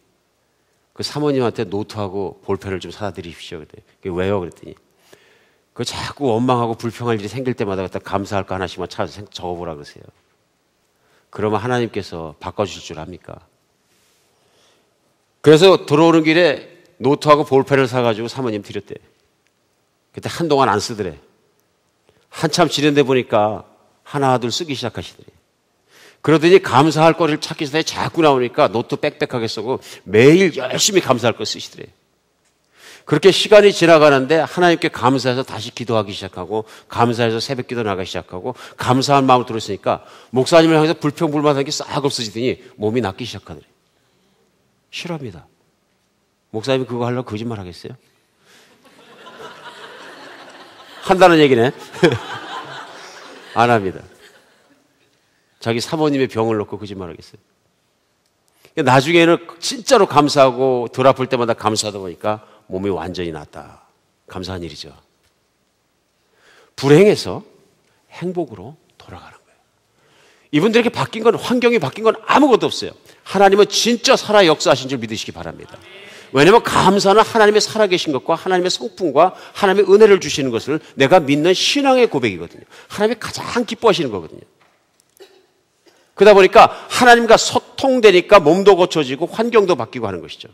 그 사모님한테 노트하고 볼펜을 좀 사다 드리십시오. 그게 왜요? 그랬더니 그 자꾸 원망하고 불평할 일이 생길 때마다 갖다 감사할 거 하나씩만 찾아서 적어보라 그러세요. 그러면 하나님께서 바꿔주실 줄 압니까? 그래서 들어오는 길에 노트하고 볼펜을 사가지고 사모님 드렸대. 그때 한동안 안 쓰더래. 한참 지낸데 보니까 하나둘 쓰기 시작하시더래. 그러더니 감사할 거를 찾기 시작해 자꾸 나오니까 노트 빽빽하게 쓰고 매일 열심히 감사할 거 쓰시더래. 그렇게 시간이 지나가는데 하나님께 감사해서 다시 기도하기 시작하고 감사해서 새벽기도 나가기 시작하고 감사한 마음을 들었으니까 목사님을 향해서 불평불만한 게 싹 없어지더니 몸이 낫기 시작하더래. 싫어합니다. 목사님이 그거 하려고 거짓말 하겠어요? 한다는 얘기네. 안 합니다. 자기 사모님의 병을 놓고 거짓말 하겠어요? 나중에는 진짜로 감사하고 덜 아플 때마다 감사하다 보니까 몸이 완전히 낫다. 감사한 일이죠. 불행해서 행복으로 돌아가는 거예요. 이분들에게 바뀐 건 환경이 바뀐 건 아무것도 없어요. 하나님은 진짜 살아 역사하신 줄 믿으시기 바랍니다. 왜냐하면 감사는 하나님의 살아계신 것과 하나님의 성품과 하나님의 은혜를 주시는 것을 내가 믿는 신앙의 고백이거든요. 하나님이 가장 기뻐하시는 거거든요. 그러다 보니까 하나님과 소통되니까 몸도 고쳐지고 환경도 바뀌고 하는 것이죠.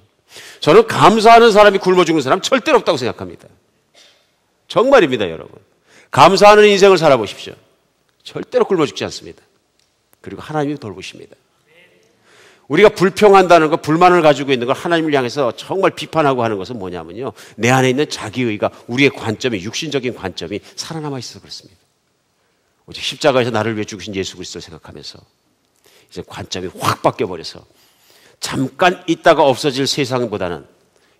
저는 감사하는 사람이 굶어 죽는 사람 절대로 없다고 생각합니다. 정말입니다, 여러분. 감사하는 인생을 살아보십시오. 절대로 굶어 죽지 않습니다. 그리고 하나님이 돌보십니다. 우리가 불평한다는 것, 불만을 가지고 있는 걸 하나님을 향해서 정말 비판하고 하는 것은 뭐냐면요, 내 안에 있는 자기의가, 우리의 관점이, 육신적인 관점이 살아남아 있어서 그렇습니다. 오직 십자가에서 나를 위해 죽으신 예수 그리스도를 생각하면서 이제 관점이 확 바뀌어버려서 잠깐 있다가 없어질 세상보다는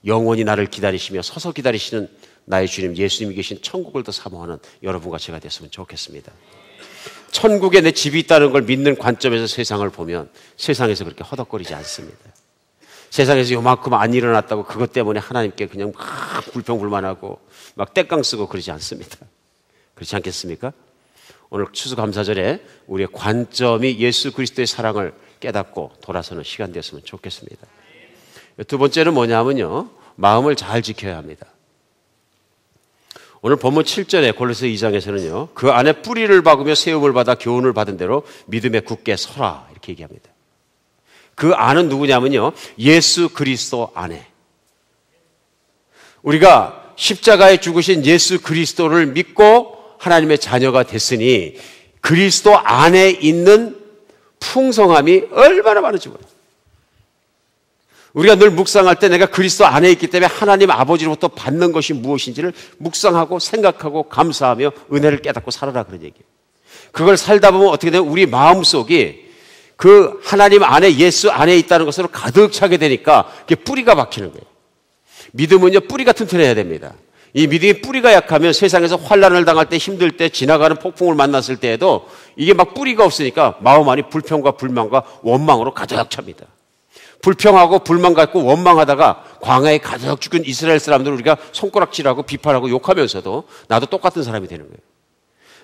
영원히 나를 기다리시며 서서 기다리시는 나의 주님 예수님이 계신 천국을 더 사모하는 여러분과 제가 됐으면 좋겠습니다. 천국에 내 집이 있다는 걸 믿는 관점에서 세상을 보면 세상에서 그렇게 허덕거리지 않습니다. 세상에서 요만큼 안 일어났다고 그것 때문에 하나님께 그냥 막 불평불만하고 막 떼깡 쓰고 그러지 않습니다. 그렇지 않겠습니까? 오늘 추수감사절에 우리의 관점이 예수 그리스도의 사랑을 깨닫고 돌아서는 시간 되었으면 좋겠습니다. 두 번째는 뭐냐면요, 마음을 잘 지켜야 합니다. 오늘 본문 7절에 골로새 2장에서는요, 그 안에 뿌리를 박으며 세움을 받아 교훈을 받은 대로 믿음에 굳게 서라 이렇게 얘기합니다. 그 안은 누구냐면요, 예수 그리스도 안에. 우리가 십자가에 죽으신 예수 그리스도를 믿고 하나님의 자녀가 됐으니 그리스도 안에 있는 풍성함이 얼마나 많은지 몰라요. 우리가 늘 묵상할 때 내가 그리스도 안에 있기 때문에 하나님 아버지로부터 받는 것이 무엇인지를 묵상하고 생각하고 감사하며 은혜를 깨닫고 살아라 그런 얘기예요. 그걸 살다 보면 어떻게 되면 우리 마음속이 그 하나님 안에 예수 안에 있다는 것으로 가득 차게 되니까 그게 뿌리가 박히는 거예요. 믿음은요 뿌리가 튼튼해야 됩니다. 이 믿음의 뿌리가 약하면 세상에서 환난을 당할 때 힘들 때 지나가는 폭풍을 만났을 때에도 이게 막 뿌리가 없으니까 마음 안이 불평과 불만과 원망으로 가득 찹니다. 불평하고 불만 갖고 원망하다가 광야에 가득 죽은 이스라엘 사람들을 우리가 손가락질하고 비판하고 욕하면서도 나도 똑같은 사람이 되는 거예요.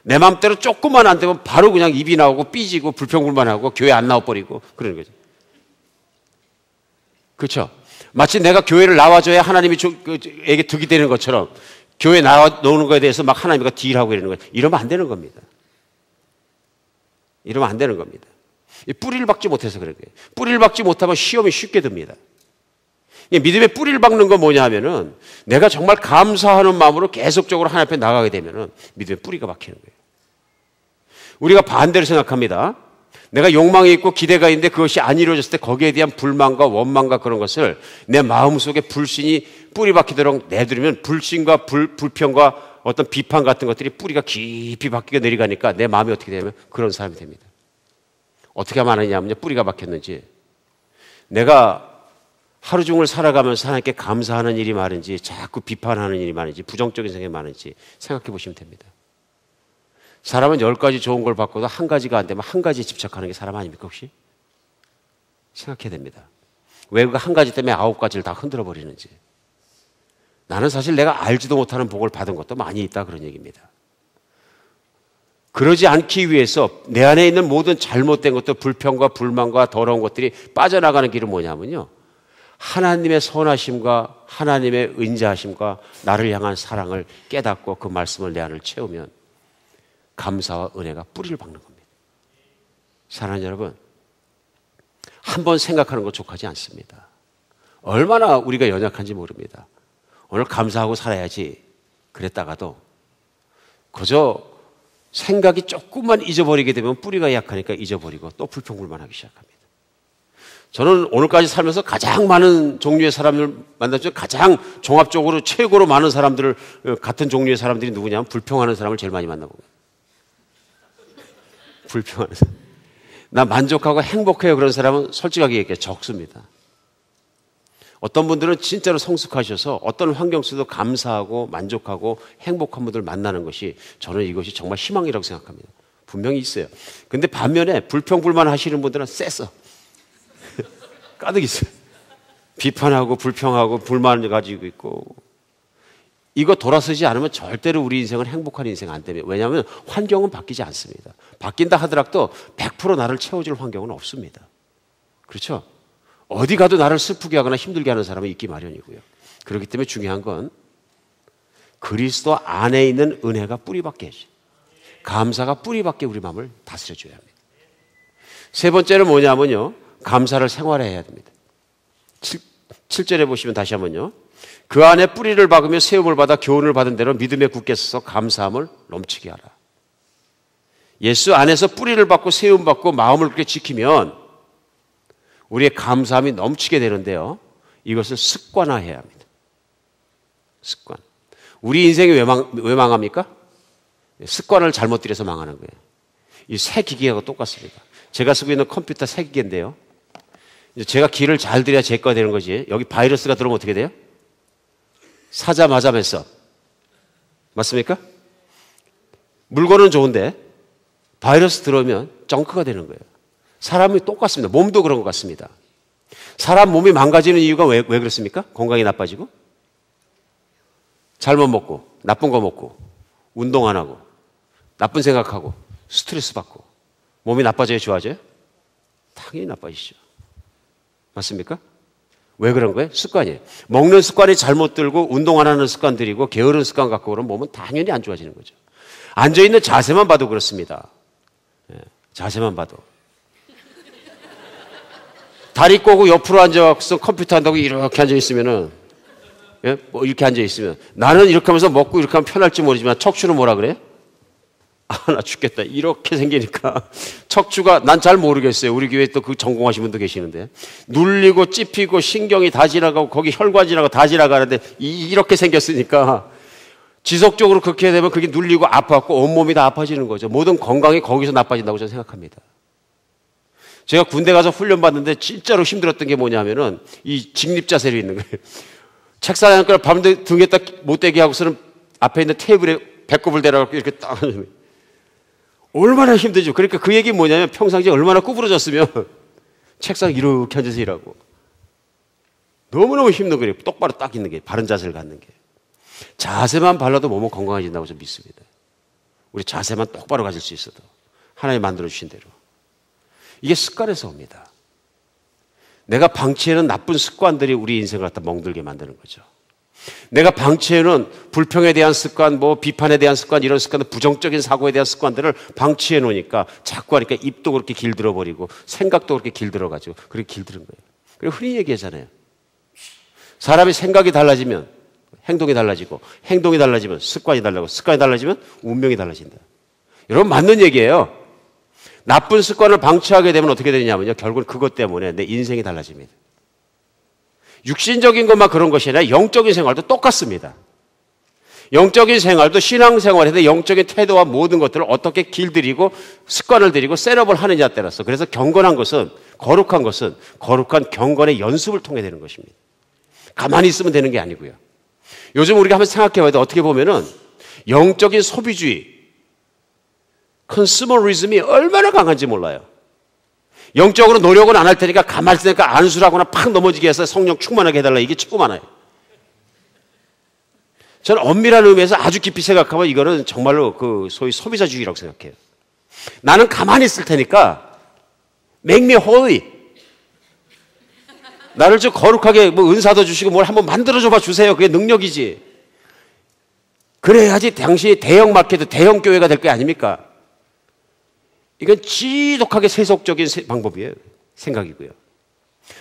내 마음대로 조금만 안 되면 바로 그냥 입이 나오고 삐지고 불평불만하고 교회 안 나와버리고 그러는 거죠. 그렇죠? 마치 내가 교회를 나와줘야 하나님이 에게 득이 되는 것처럼 교회 나와 노는 거에 대해서 막 하나님과 딜하고 이러는 거예요. 이러면 안 되는 겁니다. 이러면 안 되는 겁니다. 뿌리를 박지 못해서 그런 거예요. 뿌리를 박지 못하면 시험이 쉽게 듭니다. 믿음의 뿌리를 박는 건 뭐냐 하면은 내가 정말 감사하는 마음으로 계속적으로 하나님 앞에 나가게 되면은 믿음의 뿌리가 박히는 거예요. 우리가 반대로 생각합니다. 내가 욕망이 있고 기대가 있는데 그것이 안 이루어졌을 때 거기에 대한 불만과 원망과 그런 것을 내 마음속에 불신이 뿌리 박히도록 내두르면 불신과 불평과 어떤 비판 같은 것들이 뿌리가 깊이 박히게 내려가니까 내 마음이 어떻게 되냐면 그런 사람이 됩니다. 어떻게 하면 아느냐면요, 뿌리가 박혔는지 내가 하루 종일 살아가면서 하나님께 감사하는 일이 많은지 자꾸 비판하는 일이 많은지 부정적인 생각이 많은지 생각해 보시면 됩니다. 사람은 10가지 좋은 걸 받고도 한 가지가 안 되면 한 가지에 집착하는 게 사람 아닙니까 혹시? 생각해야 됩니다. 왜 그 한 가지 때문에 9가지를 다 흔들어 버리는지. 나는 사실 내가 알지도 못하는 복을 받은 것도 많이 있다 그런 얘기입니다. 그러지 않기 위해서 내 안에 있는 모든 잘못된 것들, 불평과 불만과 더러운 것들이 빠져나가는 길은 뭐냐면요, 하나님의 선하심과 하나님의 은자하심과 나를 향한 사랑을 깨닫고 그 말씀을 내 안을 채우면 감사와 은혜가 뿌리를 박는 겁니다. 사랑하는 여러분, 한번 생각하는 것 족하지 않습니다. 얼마나 우리가 연약한지 모릅니다. 오늘 감사하고 살아야지 그랬다가도 그저 생각이 조금만 잊어버리게 되면 뿌리가 약하니까 잊어버리고 또 불평불만하기 시작합니다. 저는 오늘까지 살면서 가장 많은 종류의 사람을 만났죠. 가장 종합적으로 최고로 많은 사람들을, 같은 종류의 사람들이 누구냐면 불평하는 사람을 제일 많이 만나본 거예요. 불평하는 사람. 나 만족하고 행복해요 그런 사람은 솔직하게 얘기해 적습니다. 어떤 분들은 진짜로 성숙하셔서 어떤 환경 속에도 감사하고 만족하고 행복한 분들 만나는 것이 저는 이것이 정말 희망이라고 생각합니다. 분명히 있어요. 근데 반면에 불평불만 하시는 분들은 쎄서 가득 있어요. 비판하고 불평하고 불만을 가지고 있고 이거 돌아서지 않으면 절대로 우리 인생은 행복한 인생 안 됩니다. 왜냐하면 환경은 바뀌지 않습니다. 바뀐다 하더라도 100% 나를 채워줄 환경은 없습니다. 그렇죠? 어디 가도 나를 슬프게 하거나 힘들게 하는 사람이 있기 마련이고요. 그렇기 때문에 중요한 건 그리스도 안에 있는 은혜가 뿌리밖에 해야지. 감사가 뿌리밖에 우리 마음을 다스려줘야 합니다. 세 번째는 뭐냐면요, 감사를 생활해야 됩니다. 7절에 보시면 다시 한번요. 그 안에 뿌리를 박으며 세움을 받아 교훈을 받은 대로 믿음에 굳게 서서 감사함을 넘치게 하라. 예수 안에서 뿌리를 받고 세움 받고 마음을 그렇게 지키면 우리의 감사함이 넘치게 되는데요. 이것을 습관화해야 합니다. 습관. 우리 인생이 왜 망합니까? 습관을 잘못 들여서 망하는 거예요. 이 새 기계하고 똑같습니다. 제가 쓰고 있는 컴퓨터 새 기계인데요. 제가 기를 잘 들여야 제 거가 되는 거지. 여기 바이러스가 들어오면 어떻게 돼요? 사자마자 滅. 맞습니까? 물건은 좋은데 바이러스 들어오면 정크가 되는 거예요. 사람이 똑같습니다. 몸도 그런 것 같습니다. 사람 몸이 망가지는 이유가 왜 그렇습니까? 건강이 나빠지고 잘못 먹고 나쁜 거 먹고 운동 안 하고 나쁜 생각하고 스트레스 받고 몸이 나빠져야 좋아져요? 당연히 나빠지죠. 맞습니까? 왜 그런 거예요? 습관이에요. 먹는 습관이 잘못 들고 운동 안 하는 습관들이고 게으른 습관 갖고 그러면 몸은 당연히 안 좋아지는 거죠. 앉아있는 자세만 봐도 그렇습니다. 자세만 봐도. 다리 꼬고 옆으로 앉아서 컴퓨터 한다고 이렇게 앉아있으면은, 뭐 이렇게 앉아있으면 나는 이렇게 하면서 먹고 이렇게 하면 편할지 모르지만 척추는 뭐라 그래요? 아, 나 죽겠다. 이렇게 생기니까 척추가 난 잘 모르겠어요. 우리 교회에 또 그 전공하신 분도 계시는데 눌리고 찝히고 신경이 다 지나가고 거기 혈관 지나가고 다 지나가는데 이렇게 생겼으니까 지속적으로 그렇게 되면 그게 눌리고 아파갖고 온몸이 다 아파지는 거죠. 모든 건강이 거기서 나빠진다고 저는 생각합니다. 제가 군대 가서 훈련 받는데 진짜로 힘들었던 게 뭐냐면은 이 직립자세로 있는 거예요. 책상에 앉고 밤새 등에 딱 못대게 하고서는 앞에 있는 테이블에 배꼽을 대라갖고 이렇게 딱 얼마나 힘들죠. 그러니까 그 얘기 뭐냐면 평상시에 얼마나 구부러졌으면 책상에 이렇게 앉아서 일하고 너무너무 힘든 거예요. 똑바로 딱 있는 게 바른 자세를 갖는 게. 자세만 발라도 몸은 건강해진다고 저는 믿습니다. 우리 자세만 똑바로 가질 수 있어도 하나님 만들어주신 대로. 이게 습관에서 옵니다. 내가 방치해놓은 나쁜 습관들이 우리 인생을 갖다 멍들게 만드는 거죠. 내가 방치해놓은 불평에 대한 습관, 뭐 비판에 대한 습관, 이런 습관들, 부정적인 사고에 대한 습관들을 방치해 놓으니까 자꾸 하니까 입도 그렇게 길들어 버리고 생각도 그렇게 길들어 가지고 그렇게 길들은 거예요. 그리고 흔히 얘기하잖아요. 사람이 생각이 달라지면 행동이 달라지고 행동이 달라지면 습관이 달라지고 습관이 달라지면 운명이 달라진다. 여러분 맞는 얘기예요. 나쁜 습관을 방치하게 되면 어떻게 되냐면요. 결국은 그것 때문에 내 인생이 달라집니다. 육신적인 것만 그런 것이 아니라 영적인 생활도 똑같습니다. 영적인 생활도 신앙생활에서 영적인 태도와 모든 것들을 어떻게 길들이고 습관을 들이고 셋업을 하느냐에 따라서 그래서 경건한 것은 거룩한 경건의 연습을 통해 되는 것입니다. 가만히 있으면 되는 게 아니고요. 요즘 우리가 한번 생각해 봐야 돼. 어떻게 보면은 영적인 소비주의 컨슈머리즘이 얼마나 강한지 몰라요. 영적으로 노력은 안 할 테니까 가만히 있으니까 안수라거나 팍 넘어지게 해서 성령 충만하게 해달라. 이게 조금 많아요. 저는 엄밀한 의미에서 아주 깊이 생각하면 이거는 정말로 그 소위 소비자주의라고 생각해요. 나는 가만히 있을 테니까 make me holy. 나를 좀 거룩하게 뭐 은사도 주시고 뭘 한번 만들어줘 봐 주세요. 그게 능력이지. 그래야지 당신이 대형 마켓, 대형 교회가 될 거 아닙니까? 이건 지독하게 세속적인 방법이에요. 생각이고요.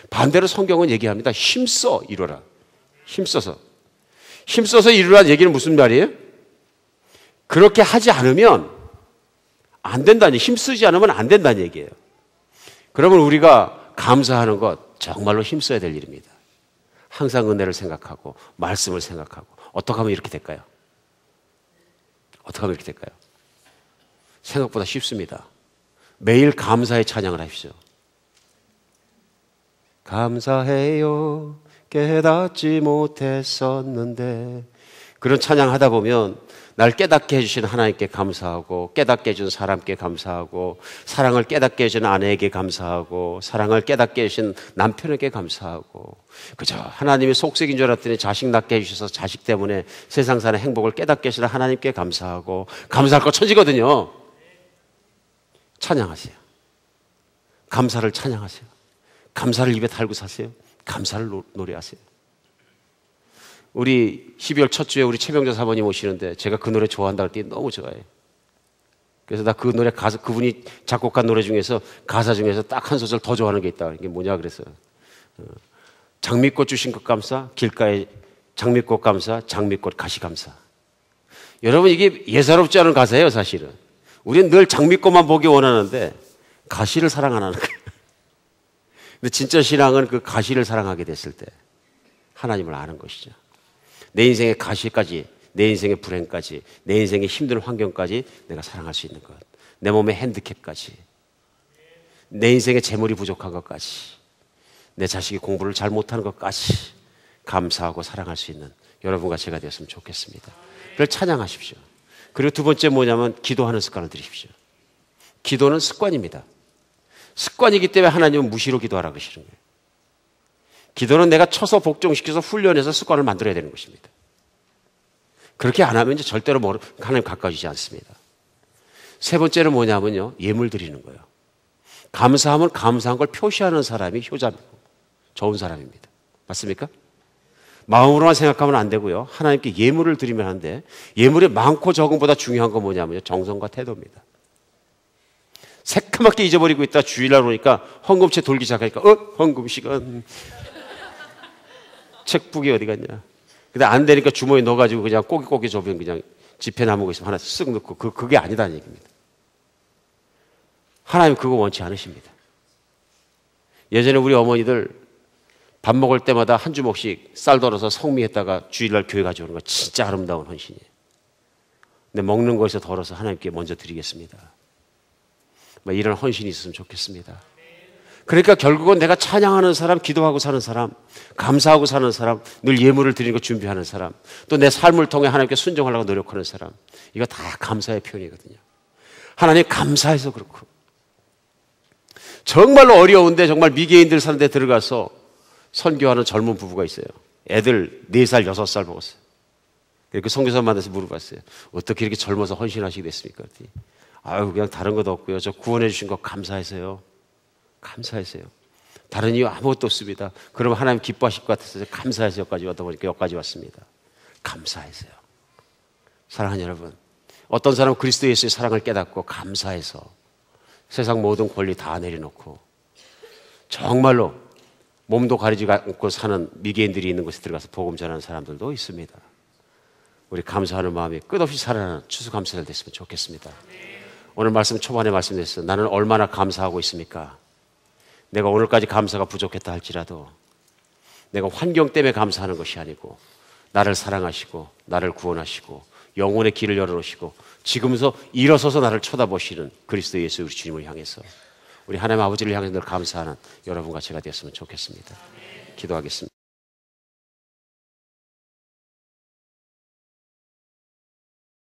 반대로 성경은 얘기합니다. 힘써 이루라. 힘써서 이루라는 얘기는 무슨 말이에요? 그렇게 하지 않으면 안 된다니, 힘쓰지 않으면 안 된다는 얘기예요. 그러면 우리가 감사하는 것 정말로 힘써야 될 일입니다. 항상 은혜를 생각하고 말씀을 생각하고 어떻게 하면 이렇게 될까요? 어떻게 하면 이렇게 될까요? 생각보다 쉽습니다. 매일 감사의 찬양을 하십시오. 감사해요. 깨닫지 못했었는데. 그런 찬양하다 보면 날 깨닫게 해주신 하나님께 감사하고 깨닫게 해준 사람께 감사하고 사랑을 깨닫게 해준 아내에게 감사하고 사랑을 깨닫게 해주신 남편에게 감사하고 그저 하나님의 속색인 줄 알았더니 자식 낳게 해주셔서 자식 때문에 세상 사는 행복을 깨닫게 해주신 하나님께 감사하고 감사할 거 천지거든요. 찬양하세요. 감사를 찬양하세요. 감사를 입에 달고 사세요. 감사를 노래하세요. 우리 12월 첫 주에 우리 최병자 사모님 오시는데 제가 그 노래 좋아한다 할 때 너무 좋아해요. 그래서 나 그 노래 가사, 그분이 작곡한 노래 중에서 가사 중에서 딱 한 소절 더 좋아하는 게 있다. 이게 뭐냐 그래서 장미꽃 주신 것 감사, 길가에 장미꽃 감사, 장미꽃 가시 감사. 여러분 이게 예사롭지 않은 가사예요 사실은. 우리는 늘 장미꽃만 보기 원하는데 가시를 사랑 안 하는 거예요. 근데 진짜 신앙은 그 가시를 사랑하게 됐을 때 하나님을 아는 것이죠. 내 인생의 가시까지, 내 인생의 불행까지, 내 인생의 힘든 환경까지 내가 사랑할 수 있는 것. 내 몸의 핸디캡까지, 내 인생의 재물이 부족한 것까지, 내 자식이 공부를 잘 못하는 것까지 감사하고 사랑할 수 있는 여러분과 제가 되었으면 좋겠습니다. 그걸 찬양하십시오. 그리고 두 번째 뭐냐면 기도하는 습관을 들이십시오. 기도는 습관입니다. 습관이기 때문에 하나님은 무시로 기도하라고 하시는 거예요. 기도는 내가 쳐서 복종시켜서 훈련해서 습관을 만들어야 되는 것입니다. 그렇게 안 하면 이제 절대로 하나님 가까워지지 않습니다. 세 번째는 뭐냐면요, 예물 드리는 거예요. 감사하면 감사한 걸 표시하는 사람이 효자이고 좋은 사람입니다. 맞습니까? 마음으로만 생각하면 안 되고요. 하나님께 예물을 드리면 하는데, 예물의 많고 적음보다 중요한 건 뭐냐면요, 정성과 태도입니다. 새까맣게 잊어버리고 있다 주일날 오니까 헌금채 돌기 시작하니까 헌금 시간. 책북이 어디 갔냐. 근데 안 되니까 주머니 넣어가지고 그냥 꼬깃꼬깃 접으면 그냥 지폐나무가 있으면 하나 쓱 넣고 그게 아니다는 얘기입니다. 하나님 그거 원치 않으십니다. 예전에 우리 어머니들 밥 먹을 때마다 한 주먹씩 쌀 덜어서 성미했다가 주일날 교회 가져오는 거 진짜 아름다운 헌신이에요. 근데 먹는 거에서 덜어서 하나님께 먼저 드리겠습니다. 이런 헌신이 있었으면 좋겠습니다. 그러니까 결국은 내가 찬양하는 사람, 기도하고 사는 사람, 감사하고 사는 사람, 늘 예물을 드리는 거 준비하는 사람, 또 내 삶을 통해 하나님께 순종하려고 노력하는 사람, 이거 다 감사의 표현이거든요. 하나님 감사해서 그렇고, 정말로 어려운데 정말 미개인들 사는 데 들어가서 선교하는 젊은 부부가 있어요. 애들 4살, 6살 먹었어요. 그 선교사 만나서 물어봤어요. 어떻게 이렇게 젊어서 헌신하시게 됐습니까? 아유, 그냥 다른 것도 없고요. 저 구원해 주신 거 감사해서요. 감사해서요. 다른 이유 아무것도 없습니다. 그럼 하나님 기뻐하실 것 같아서 감사해서 여기까지 왔다 보니까 여기까지 왔습니다. 감사해서요. 사랑하는 여러분, 어떤 사람은 그리스도 예수의 사랑을 깨닫고 감사해서 세상 모든 권리 다 내려놓고 정말로 몸도 가리지 않고 사는 미개인들이 있는 곳에 들어가서 복음 전하는 사람들도 있습니다. 우리 감사하는 마음이 끝없이 살아나는 추수감사절 됐으면 좋겠습니다. 오늘 말씀 초반에 말씀드렸어요. 나는 얼마나 감사하고 있습니까? 내가 오늘까지 감사가 부족했다 할지라도 내가 환경 때문에 감사하는 것이 아니고 나를 사랑하시고 나를 구원하시고 영혼의 길을 열어놓으시고 지금서 일어서서 나를 쳐다보시는 그리스도 예수 우리 주님을 향해서 우리 하나님 아버지를 향해서 늘 감사하는 여러분과 제가 되었으면 좋겠습니다. 기도하겠습니다.